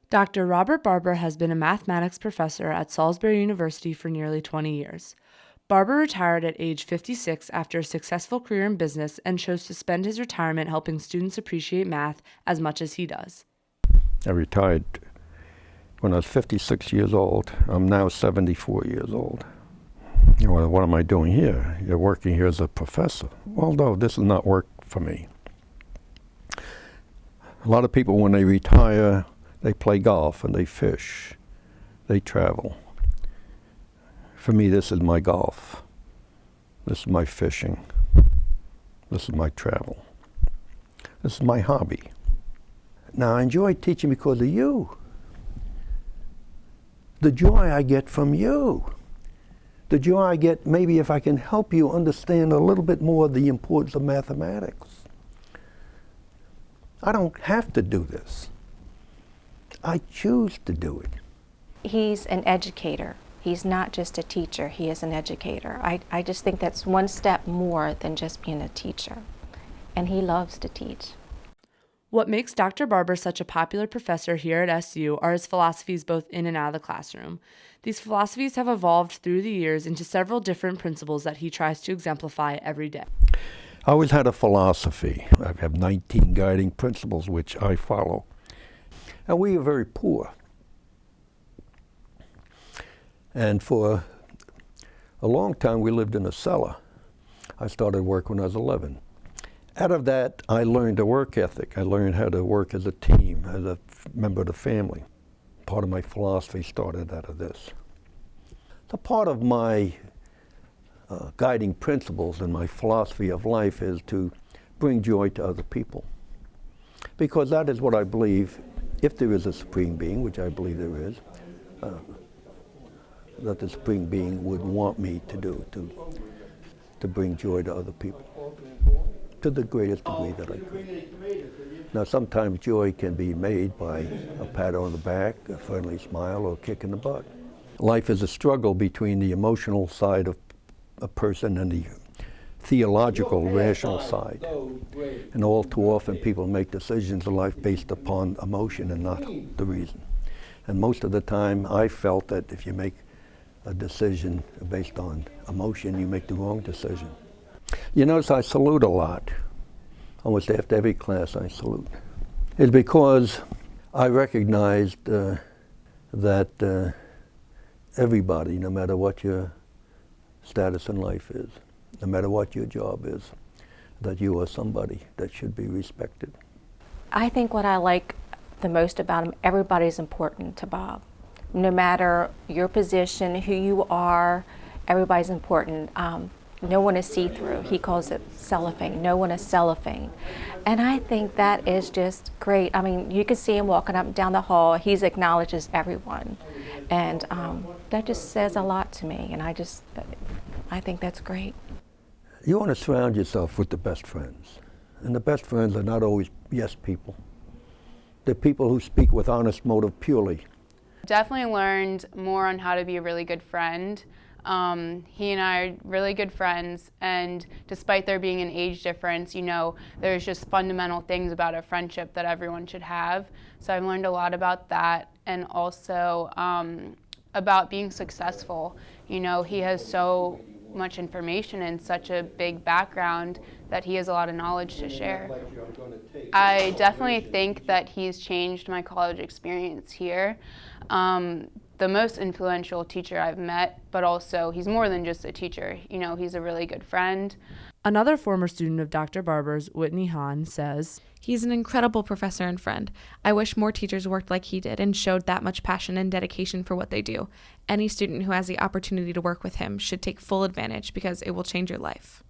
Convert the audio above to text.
Dr. Robert Barber has been a mathematics professor at Salisbury University for nearly 20 years. Barber retired at age 56 after a successful career in business and chose to spend his retirement helping students appreciate math as much as he does. I retired when I was 56 years old. I'm now 74 years old. Well, what am I doing here? You're working here as a professor. Well, no, this is not work for me. A lot of people, when they retire, they play golf and they fish. They travel. For me, this is my golf. This is my fishing. This is my travel. This is my hobby. Now, I enjoy teaching because of you. The joy I get from you. The joy I get maybe if I can help you understand a little bit more of the importance of mathematics. I don't have to do this. I choose to do it. He's an educator. He's not just a teacher, he is an educator. I just think that's one step more than just being a teacher. And he loves to teach. What makes Dr. Barber such a popular professor here at SU are his philosophies both in and out of the classroom. These philosophies have evolved through the years into several different principles that he tries to exemplify every day. I always had a philosophy. I have 19 guiding principles which I follow. And we are very poor. And for a long time we lived in a cellar. I started work when I was 11. Out of that, I learned a work ethic. I learned how to work as a team, as a member of the family. Part of my philosophy started out of this. So part of my guiding principles and my philosophy of life is to bring joy to other people. Because that is what I believe, if there is a Supreme Being, which I believe there is, that the Supreme Being would want me to do, to bring joy to other people, to the greatest degree that I could. Now, sometimes joy can be made by a pat on the back, a friendly smile, or a kick in the butt. Life is a struggle between the emotional side of a person and the theological, rational side. And all too often people make decisions in life based upon emotion and not the reason. And most of the time I felt that if you make a decision based on emotion, you make the wrong decision. You notice I salute a lot. Almost after every class I salute. It's because I recognized that everybody, no matter what your status in life is, no matter what your job is, that you are somebody that should be respected. I think what I like the most about him, everybody's important to Bob. No matter your position, who you are, everybody's important. No one is see-through. He calls it cellophane. No one is cellophane. And I think that is just great. I mean, you can see him walking up and down the hall. He acknowledges everyone. And that just says a lot to me. And I think that's great. You want to surround yourself with the best friends. And the best friends are not always yes people. They're people who speak with honest motive purely. Definitely learned more on how to be a really good friend. He and I are really good friends, and despite there being an age difference, you know, there's just fundamental things about a friendship that everyone should have. So I've learned a lot about that, and also about being successful. You know, he has so much information and such a big background that he has a lot of knowledge to share. I definitely think that he's changed my college experience here. The most influential teacher I've met, but also he's more than just a teacher. You know, he's a really good friend. Another former student of Dr. Barber's, Whitney Hahn, says, "He's an incredible professor and friend. I wish more teachers worked like he did and showed that much passion and dedication for what they do. Any student who has the opportunity to work with him should take full advantage because it will change your life."